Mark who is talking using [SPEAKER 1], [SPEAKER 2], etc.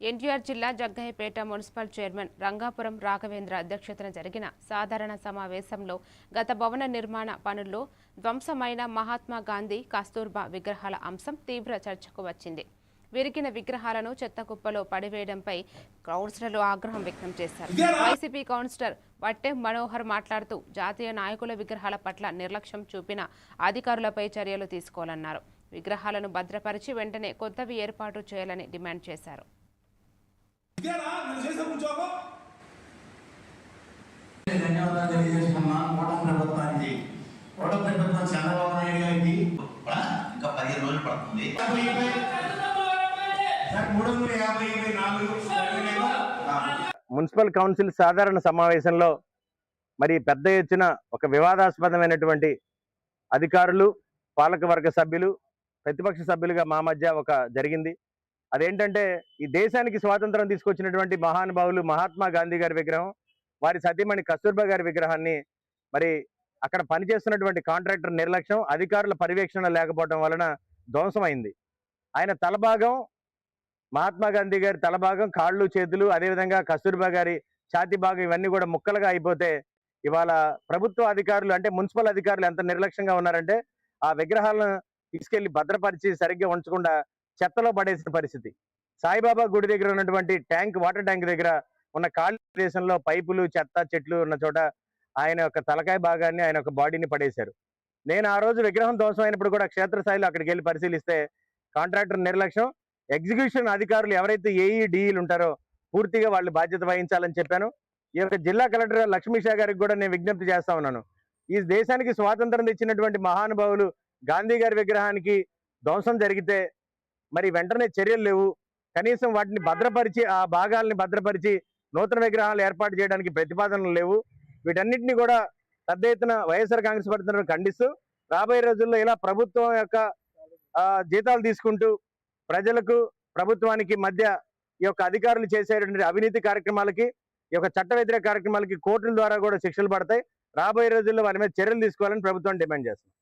[SPEAKER 1] ఎన్టీఆర్ జిల్లా Jaggayyapeta municipal chairman Rangapuram Raghavendra అధ్యక్షతన జరిగిన సాధారణ సమావేశంలో గత భవన నిర్మాణ పనుల్లో ధ్వంసమైన మహాత్మా గాంధీ కస్తూర్బా విగ్రహాల అంశం తీవ్ర చర్చకు వచ్చింది. విరిగిన విగ్రహాలను చెత్తకుప్పలో పడివేయడంపై కౌన్సిలర్లు ఆగ్రహం వ్యక్తం చేశారు. వైసీపీ కౌన్సిలర్ వట్టెం మనోహర్ మాట్లాడుతూ జాతీయ నాయకుల విగ్రహాల పట్ల నిర్లక్ష్యం చూపిన అధికారులపై చర్యలు తీసుకోవాలన్నారు. విగ్రహాలను భద్రపరిచి వెంటనే కొత్తవి ఏర్పాటు చేయాలని డిమాండ్ చేశారు.
[SPEAKER 2] ధన్యవాదాలు తెలియజేసుకున్నా ప్రభుత్వానికి ప్రభుత్వం చంద్రబాబు నాయుడు గారికి ఇంకా 15 రోజులు పడుతుంది.
[SPEAKER 3] మున్సిపల్ కౌన్సిల్ సాధారణ సమావేశంలో మరి పెద్ద ఎత్తున ఒక వివాదాస్పదమైనటువంటి అధికారులు, పాలకవర్గ సభ్యులు, ప్రతిపక్ష సభ్యులుగా మా మధ్య ఒక జరిగింది. అదేంటంటే ఈ దేశానికి స్వాతంత్రం తీసుకొచ్చినటువంటి మహానుభావులు మహాత్మా గాంధీ గారి విగ్రహం, వారి సతీమణి కస్తూర్బా గారి విగ్రహాన్ని మరి అక్కడ పనిచేస్తున్నటువంటి కాంట్రాక్టర్ నిర్లక్ష్యం, అధికారుల పర్యవేక్షణ లేకపోవడం వలన ధ్వంసమైంది. ఆయన తలభాగం, మహాత్మా గాంధీ గారి తలభాగం, కాళ్ళు చేతులు, అదేవిధంగా కస్తూర్బా గారి ఛాతీ భాగం ఇవన్నీ కూడా ముక్కలుగా అయిపోతే ఇవాళ ప్రభుత్వ అధికారులు అంటే మున్సిపల్ అధికారులు ఎంత నిర్లక్ష్యంగా ఉన్నారంటే ఆ విగ్రహాలను తీసుకెళ్లి భద్రపరిచి సరిగ్గా ఉంచకుండా చెత్తలో పడేసిన పరిస్థితి. సాయిబాబా గుడి దగ్గర ఉన్నటువంటి వాటర్ ట్యాంక్ దగ్గర ఉన్న ఖాళీ ప్రదేశంలో పైపులు, చెత్త, చెట్లు ఉన్న చోట ఆయన యొక్క తలకాయ భాగాన్ని, ఆయన యొక్క బాడీని పడేశారు. నేను ఆ రోజు విగ్రహం ధ్వంసం అయినప్పుడు కూడా క్షేత్రస్థాయిలో అక్కడికి వెళ్ళి పరిశీలిస్తే కాంట్రాక్టర్ నిర్లక్ష్యం, ఎగ్జిక్యూషన్ అధికారులు ఎవరైతే ఏఈడీఈలు ఉంటారో పూర్తిగా వాళ్ళు బాధ్యత వహించాలని చెప్పాను. ఈ యొక్క జిల్లా కలెక్టర్ లక్ష్మీషా గారికి కూడా నేను విజ్ఞప్తి చేస్తా ఉన్నాను. ఈ దేశానికి స్వాతంత్రం తెచ్చినటువంటి మహానుభావులు గాంధీ గారి విగ్రహానికి ధ్వంసం జరిగితే మరి వెంటనే చర్యలు లేవు. కనీసం వాటిని భద్రపరిచి, ఆ భాగాల్ని భద్రపరిచి నూతన విగ్రహాలు ఏర్పాటు చేయడానికి ప్రతిపాదనలు లేవు. వీటన్నిటిని కూడా పెద్ద ఎత్తున వైఎస్ఆర్ కాంగ్రెస్ పార్టీ ఖండిస్తూ రాబోయే రోజుల్లో ఇలా ప్రభుత్వం యొక్క జీతాలు తీసుకుంటూ ప్రజలకు, ప్రభుత్వానికి మధ్య ఈ యొక్క అధికారులు చేసేటువంటి అవినీతి కార్యక్రమాలకి, ఈ యొక్క చట్ట వ్యతిరేక కార్యక్రమాలకి కోర్టుల ద్వారా కూడా శిక్షలు పడతాయి. రాబోయే రోజుల్లో వారి మీద చర్యలు తీసుకోవాలని ప్రభుత్వం డిమాండ్ చేస్తుంది.